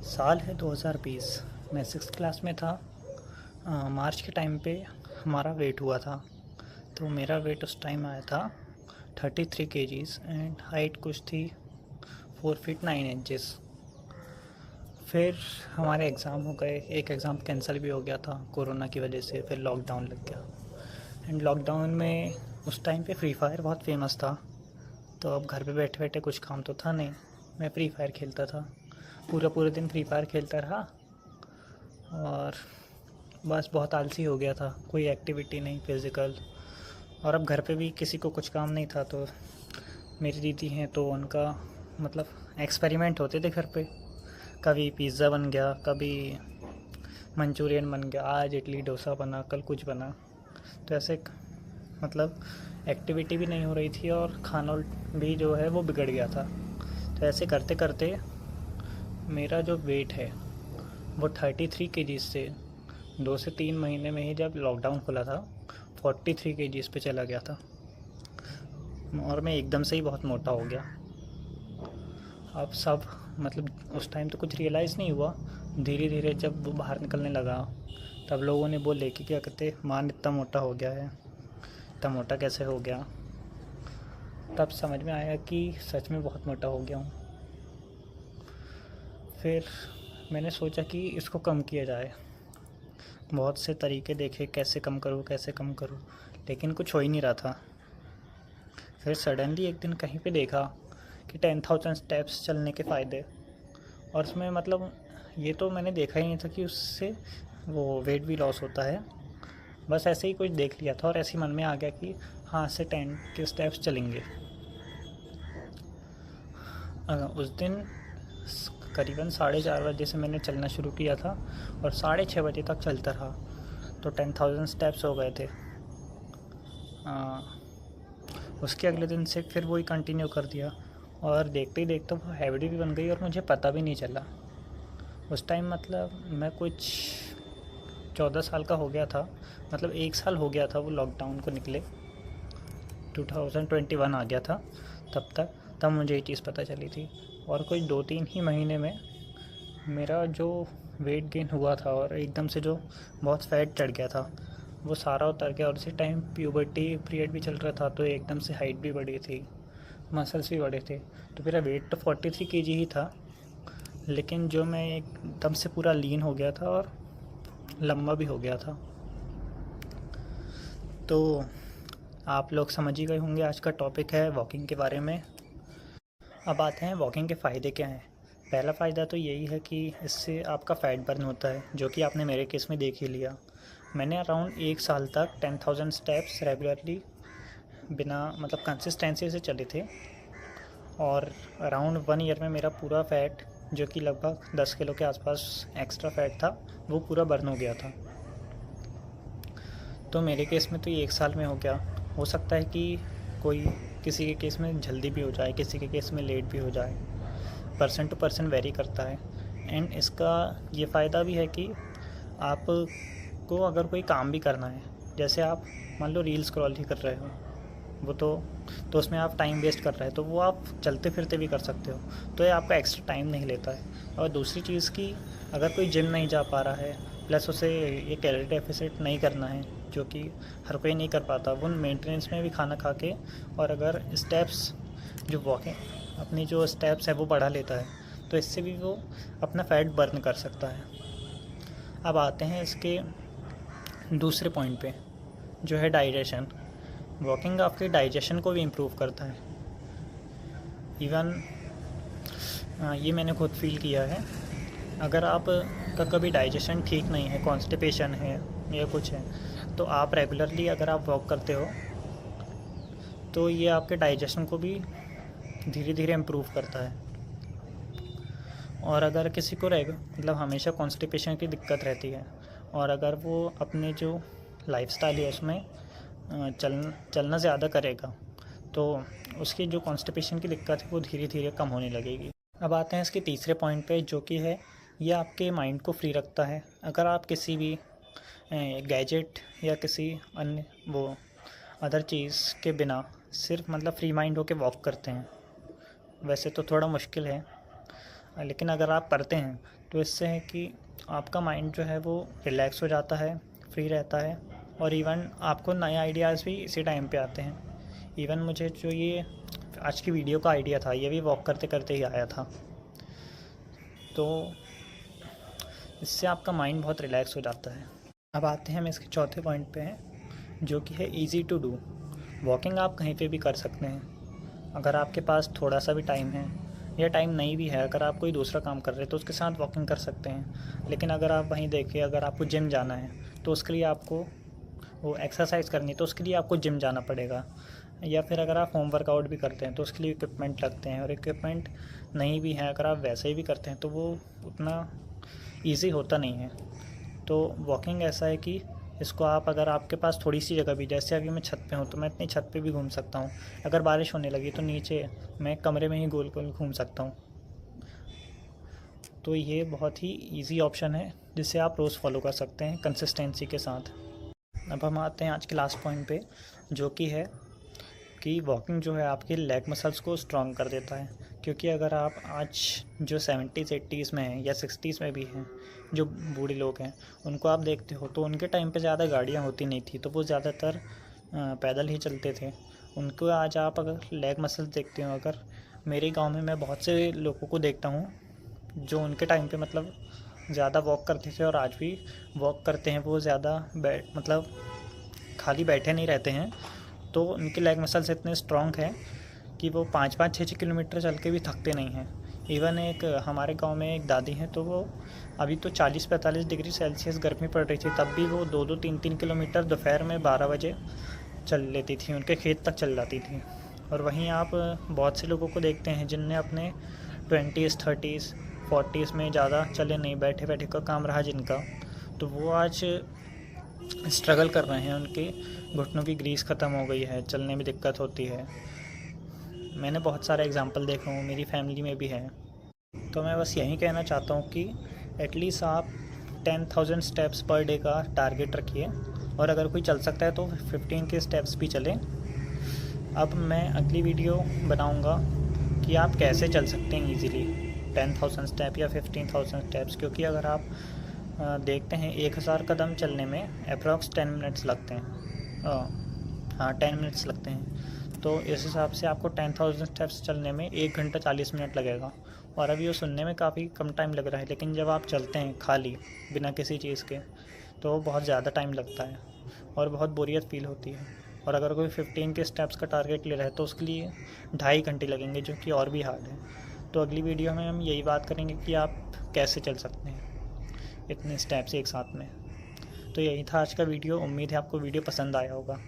साल है 2020। मैं सिक्स क्लास में था। मार्च के टाइम पे हमारा वेट हुआ था। तो मेरा वेट उस टाइम आया था 33 केजीज़ एंड हाइट कुछ थी 4 फीट 9 इंचेस। फिर हमारे एग्ज़ाम हो गए, एक एग्ज़ाम कैंसिल भी हो गया था कोरोना की वजह से। फिर लॉकडाउन लग गया एंड लॉकडाउन में उस टाइम पे फ्री फायर बहुत फेमस था। तो अब घर पे बैठे बैठे कुछ काम तो था नहीं, मैं फ्री फायर खेलता था। पूरा पूरा दिन फ्री फायर खेलता रहा और बस बहुत आलसी हो गया था, कोई एक्टिविटी नहीं फिज़िकल। और अब घर पे भी किसी को कुछ काम नहीं था। तो मेरी दीदी हैं तो उनका मतलब एक्सपेरिमेंट होते थे घर पे। कभी पिज़्ज़ा बन गया, कभी मंचूरियन बन गया, आज इडली डोसा बना, कल कुछ बना। तो ऐसे मतलब एक्टिविटी भी नहीं हो रही थी और खाना भी जो है वो बिगड़ गया था। तो ऐसे करते करते मेरा जो वेट है वो 33 केजीज़ से 2 से 3 महीने में ही, जब लॉकडाउन खुला था, 43 केजीज़ पे चला गया था। और मैं एकदम से ही बहुत मोटा हो गया। अब सब मतलब उस टाइम तो कुछ रियलाइज़ नहीं हुआ। धीरे धीरे जब वो बाहर निकलने लगा तब लोगों ने बोले कि क्या कहते, मान इतना मोटा हो गया है, इतना मोटा कैसे हो गया। तब समझ में आया कि सच में बहुत मोटा हो गया हूँ। फिर मैंने सोचा कि इसको कम किया जाए। बहुत से तरीके देखे, कैसे कम करूँ कैसे कम करूँ, लेकिन कुछ हो ही नहीं रहा था। फिर सडनली एक दिन कहीं पे देखा कि 10,000 स्टेप्स चलने के फ़ायदे। और उसमें मतलब ये तो मैंने देखा ही नहीं था कि उससे वो वेट भी लॉस होता है। बस ऐसे ही कुछ देख लिया था और ऐसे ही मन में आ गया कि हाँ, से 10 के स्टेप्स चलेंगे। उस दिन करीबन 4:30 बजे से मैंने चलना शुरू किया था और 6:30 बजे तक चलता रहा। तो 10,000 स्टेप्स हो गए थे। उसके अगले दिन से फिर वही कंटिन्यू कर दिया और देखते ही देखते वो हैबिट भी बन गई और मुझे पता भी नहीं चला। उस टाइम मतलब मैं कुछ 14 साल का हो गया था। मतलब 1 साल हो गया था वो लॉकडाउन को निकले, 2021 आ गया था तब मुझे ये चीज़ पता चली थी। और कोई 2-3 ही महीने में मेरा जो वेट गेन हुआ था और एकदम से जो बहुत फैट चढ़ गया था वो सारा उतर गया। और उसी टाइम प्यूबर्टी पीरियड भी चल रहा था, तो एकदम से हाइट भी बढ़ी थी, मसल्स भी बढ़े थे। तो मेरा वेट तो 43 केजी ही था, लेकिन जो मैं एकदम से पूरा लीन हो गया था और लंबा भी हो गया था। तो आप लोग समझ ही गए होंगे, आज का टॉपिक है वॉकिंग के बारे में। अब आते हैं वॉकिंग के फ़ायदे क्या हैं। पहला फ़ायदा तो यही है कि इससे आपका फ़ैट बर्न होता है, जो कि आपने मेरे केस में देख ही लिया। मैंने अराउंड 1 साल तक 10,000 स्टेप्स रेगुलरली बिना मतलब कंसिस्टेंसी से चले थे। और अराउंड 1 ईयर में मेरा पूरा फ़ैट, जो कि लगभग 10 किलो के आसपास एक्स्ट्रा फ़ैट था, वो पूरा बर्न हो गया था। तो मेरे केस में तो ये 1 साल में हो गया। हो सकता है कि कोई किसी के केस में जल्दी भी हो जाए, किसी के केस में लेट भी हो जाए, पर्सन टू पर्सन वेरी करता है। एंड इसका ये फ़ायदा भी है कि आपको अगर कोई काम भी करना है, जैसे आप मान लो रील स्क्रॉल ही कर रहे हो, वो तो उसमें आप टाइम वेस्ट कर रहे हैं, तो वो आप चलते फिरते भी कर सकते हो। तो ये आपका एक्स्ट्रा टाइम नहीं लेता है। और दूसरी चीज़ कि अगर कोई जिम नहीं जा पा रहा है, प्लस उसे ये कैलोरी डेफिसिट नहीं करना है, जो कि हर कोई नहीं कर पाता, वो मेंटेनेंस में भी खाना खा के, और अगर स्टेप्स जो वॉकिंग अपनी जो स्टेप्स है वो बढ़ा लेता है, तो इससे भी वो अपना फ़ैट बर्न कर सकता है। अब आते हैं इसके दूसरे पॉइंट पे, जो है डाइजेशन। वॉकिंग आपके डाइजेशन को भी इम्प्रूव करता है। इवन ये मैंने खुद फील किया है। अगर आप का कभी डाइजेशन ठीक नहीं है, कॉन्स्टिपेशन है या कुछ है, तो आप रेगुलरली अगर आप वॉक करते हो तो ये आपके डाइजेशन को भी धीरे धीरे इम्प्रूव करता है। और अगर किसी को मतलब हमेशा कॉन्स्टिपेशन की दिक्कत रहती है, और अगर वो अपने जो लाइफस्टाइल है उसमें चलना ज़्यादा करेगा, तो उसकी जो कॉन्स्टिपेशन की दिक्कत है वो धीरे धीरे कम होने लगेगी। अब आते हैं इसके तीसरे पॉइंट पे, जो कि है ये आपके माइंड को फ्री रखता है। अगर आप किसी भी गैजेट या किसी अन्य वो अदर चीज़ के बिना सिर्फ मतलब फ्री माइंड होके वॉक करते हैं, वैसे तो थोड़ा मुश्किल है। लेकिन अगर आप करते हैं तो इससे है कि आपका माइंड जो है वो रिलैक्स हो जाता है, फ्री रहता है, और इवन आपको नए आइडियाज़ भी इसी टाइम पे आते हैं। इवन मुझे जो ये आज की वीडियो का आइडिया था, ये भी वॉक करते करते ही आया था। तो इससे आपका माइंड बहुत रिलैक्स हो जाता है। अब आते हैं हम इसके चौथे पॉइंट पे हैं, जो कि है ईज़ी टू डू। वॉकिंग आप कहीं पे भी कर सकते हैं। अगर आपके पास थोड़ा सा भी टाइम है या टाइम नहीं भी है, अगर आप कोई दूसरा काम कर रहे हैं तो उसके साथ वॉकिंग कर सकते हैं। लेकिन अगर आप वहीं देखिए, अगर आपको जिम जाना है तो उसके लिए आपको वो एक्सरसाइज करनी है तो उसके लिए आपको जिम जाना पड़ेगा। या फिर अगर आप होम वर्कआउट भी करते हैं तो उसके लिए इक्विपमेंट लगते हैं, और इक्विपमेंट नहीं भी है अगर आप वैसे ही भी करते हैं तो वो उतना ईज़ी होता नहीं है। तो वॉकिंग ऐसा है कि इसको आप, अगर आपके पास थोड़ी सी जगह भी, जैसे अभी मैं छत पे हूँ तो मैं इतनी छत पे भी घूम सकता हूँ। अगर बारिश होने लगी तो नीचे मैं कमरे में ही गोल गोल घूम सकता हूँ। तो ये बहुत ही इजी ऑप्शन है जिसे आप रोज़ फॉलो कर सकते हैं कंसिस्टेंसी के साथ। अब हम आते हैं आज के लास्ट पॉइंट पे, जो कि है कि वॉकिंग जो है आपके लेग मसल्स को स्ट्रॉन्ग कर देता है। क्योंकि अगर आप आज जो 70s 80s में हैं या 60s में भी हैं, जो बूढ़े लोग हैं, उनको आप देखते हो तो उनके टाइम पे ज़्यादा गाड़ियाँ होती नहीं थी, तो वो ज़्यादातर पैदल ही चलते थे। उनको आज आप अगर लेग मसल्स देखते हो, अगर मेरे गांव में मैं बहुत से लोगों को देखता हूँ जो उनके टाइम पे मतलब ज़्यादा वॉक करते थे और आज भी वॉक करते हैं। वो ज़्यादा मतलब खाली बैठे नहीं रहते हैं, तो उनके लेग मसल्स इतने स्ट्रॉन्ग हैं कि वो 5-5 6-6 किलोमीटर चल के भी थकते नहीं हैं। इवन एक हमारे गांव में एक दादी हैं, तो वो अभी तो 40-45 डिग्री सेल्सियस गर्मी पड़ रही थी, तब भी वो 2-2 3-3 किलोमीटर दोपहर में 12 बजे चल लेती थी, उनके खेत तक चल जाती थी। और वहीं आप बहुत से लोगों को देखते हैं जिनने अपने 20s 30s 40s में ज़्यादा चले नहीं, बैठे बैठे का काम रहा जिनका, तो वो आज स्ट्रगल कर रहे हैं। उनके घुटनों की ग्रीस ख़त्म हो गई है, चलने में दिक्कत होती है। मैंने बहुत सारे एग्जांपल देखे हूँ, मेरी फैमिली में भी है। तो मैं बस यही कहना चाहता हूँ कि एटलीस्ट आप 10,000 स्टेप्स पर डे का टारगेट रखिए, और अगर कोई चल सकता है तो 15 के स्टेप्स भी चलें। अब मैं अगली वीडियो बनाऊँगा कि आप कैसे चल सकते हैं ईज़िली 10,000 स्टेप या 15,000 स्टेप्स। क्योंकि अगर आप देखते हैं 1,000 कदम चलने में अप्रॉक्स 10 मिनट्स लगते हैं। हाँ 10 मिनट्स लगते हैं। तो इस हिसाब से आपको 10,000 स्टेप्स चलने में 1 घंटा 40 मिनट लगेगा। और अभी वो सुनने में काफ़ी कम टाइम लग रहा है, लेकिन जब आप चलते हैं खाली बिना किसी चीज़ के तो बहुत ज़्यादा टाइम लगता है और बहुत बोरियत फील होती है। और अगर कोई 15 के स्टेप्स का टारगेट ले रहा है तो उसके लिए 2.5 घंटे लगेंगे, जो कि और भी हार्ड है। तो अगली वीडियो में हम यही बात करेंगे कि आप कैसे चल सकते हैं इतने स्टेप्स एक साथ में। तो यही था आज का वीडियो। उम्मीद है आपको वीडियो पसंद आया होगा।